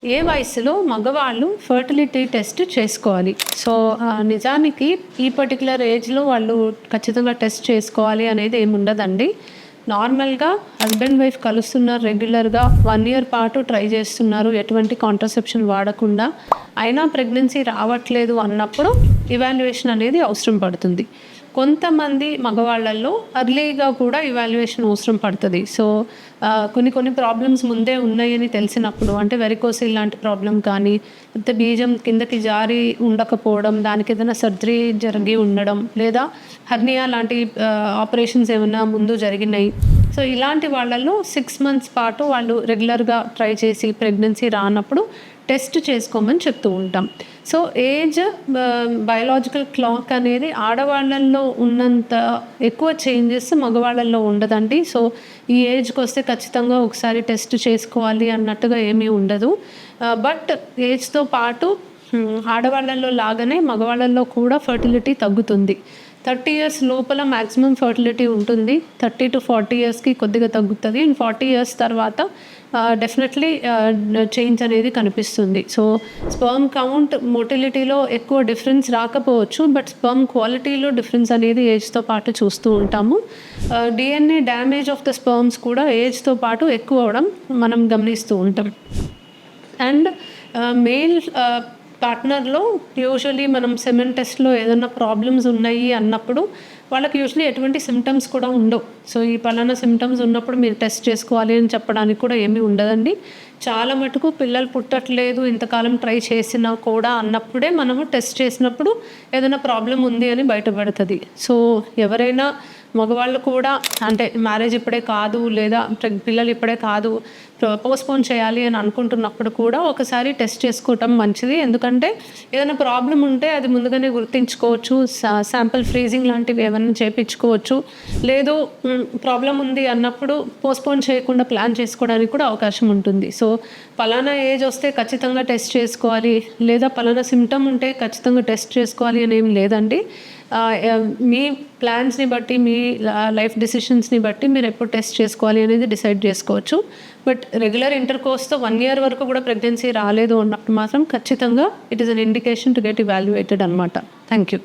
ఏ వయసులో మగవాళ్ళు fertility test చేసుకోవాలి? సో, నిజానికి ఈ పర్టిక్యులర్ ఏజ్‌లో వాళ్ళు ఖచ్చితంగా టెస్ట్ చేసుకోవాలి అనేది ఏముండదండి. నార్మల్‌గా హస్బెండ్, వైఫ్ కలుస్తున్నారు రెగ్యులర్‌గా 1 ఇయర్ పాటు ట్రై చేస్తున్నారు ఎటువంటి కాంట్రసెప్షన్ వాడకుండా. అయినా ప్రెగ్నెన్సీ రావట్లేదు అన్నప్పుడు ఇవాల్యుయేషన్ అనేది అవసరం పడుతుంది. కొంతమంది మగవాళ్ళల్లో అర్లీగా కూడా ఇవాల్యుయేషన్ అవసరం పడుతుంది. సో, కొన్ని ప్రాబ్లమ్స్ ముందే ఉన్నాయని తెలిసినప్పుడు, అంటే వెరికోసిల్ లాంటి ప్రాబ్లమ్ కానీ, లేకపోతే బీజం కిందకి జారి ఉండకపోవడం, దానికి ఏదైనా సర్జరీ జరిగి ఉండడం, లేదా హెర్నియా లాంటి ఆపరేషన్స్ ఏమైనా ముందు జరిగినాయి. సో, ఇలాంటి వాళ్ళల్లో 6 మంత్స్ పాటు వాళ్ళు రెగ్యులర్గా ట్రై చేసి ప్రెగ్నెన్సీ రానప్పుడు టెస్ట్ చేసుకోమని చెప్తూ ఉంటాం. సో, ఏజ్ బయోలాజికల్ క్లాక్ అనేది ఆడవాళ్ళల్లో ఉన్నంత ఎక్కువ చేంజెస్ మగవాళ్ళల్లో ఉండదండి. సో, ఈ ఏజ్కి వస్తే ఖచ్చితంగా ఒకసారి టెస్ట్ చేసుకోవాలి అన్నట్టుగా ఏమీ ఉండదు. బట్ ఏజ్తో పాటు ఆడవాళ్ళల్లో లాగానే మగవాళ్ళల్లో కూడా ఫర్టిలిటీ తగ్గుతుంది. 30 ఇయర్స్ లోపల మ్యాక్సిమం ఫర్టిలిటీ ఉంటుంది. 30 to 40 ఇయర్స్కి కొద్దిగా తగ్గుతుంది. అండ్ 40 ఇయర్స్ తర్వాత డెఫినెట్లీ చేంజ్ అనేది కనిపిస్తుంది. సో, స్పర్మ్ కౌంట్ మోటిలిటీలో ఎక్కువ డిఫరెన్స్ రాకపోవచ్చు, బట్ స్పర్మ్ క్వాలిటీలో డిఫరెన్స్ అనేది ఏజ్తో పాటు చూస్తూ ఉంటాము. DNA damage of the sperms కూడా ఏజ్తో పాటు ఎక్కువ అవ్వడం మనం గమనిస్తూ ఉంటాం. అండ్ మేల్ పార్ట్నర్లో యూజువలీ మనం సెమెన్ టెస్ట్లో ఏదైనా ప్రాబ్లమ్స్ ఉన్నాయి అన్నప్పుడు వాళ్ళకి యూజువలీ ఎటువంటి సిమ్టమ్స్ కూడా ఉండవు. సో, ఈ పలానా సిమ్టమ్స్ ఉన్నప్పుడు మీరు టెస్ట్ చేసుకోవాలి అని చెప్పడానికి కూడా ఏమీ ఉండదండి. చాలా మటుకు పిల్లలు పుట్టట్లేదు ఇంతకాలం ట్రై చేసినా కూడా అన్నప్పుడే మనము టెస్ట్ చేసినప్పుడు ఏదైనా ప్రాబ్లం ఉంది అని బయటపడుతుంది. సో, ఎవరైనా మగవాళ్ళు కూడా అంటే మ్యారేజ్ ఇప్పుడే కాదు, లేదా పిల్లలు ఇప్పుడే కాదు, పోస్ట్పోన్ చేయాలి అని అనుకుంటున్నప్పుడు కూడా ఒకసారి టెస్ట్ చేసుకోవటం మంచిది. ఎందుకంటే ఏదైనా ప్రాబ్లం ఉంటే అది ముందుగానే గుర్తించుకోవచ్చు. శాంపిల్ ఫ్రీజింగ్ లాంటివి ఏమైనా చేయించుకోవచ్చు. లేదు ప్రాబ్లం ఉంది అన్నప్పుడు పోస్ట్పోన్ చేయకుండా ప్లాన్ చేసుకోవడానికి కూడా అవకాశం ఉంటుంది. సో, పలానా ఏజ్ వస్తే ఖచ్చితంగా టెస్ట్ చేసుకోవాలి, లేదా పలానా సిమ్టమ్ ఉంటే ఖచ్చితంగా టెస్ట్ చేసుకోవాలి అని ఏం లేదండి. మీ ప్లాన్స్ని బట్టి, మీ లైఫ్ డెసిషన్స్ని బట్టి మీరు ఎప్పుడు టెస్ట్ చేసుకోవాలి అనేది డిసైడ్ చేసుకోవచ్చు. బట్ రెగ్యులర్ ఇంటర్కోర్స్తో 1 ఇయర్ వరకు కూడా ప్రెగ్నెన్సీ రాలేదు అన్నప్పుడు మాత్రం ఖచ్చితంగా it is an indication to get evaluated అనమాట. Thank you.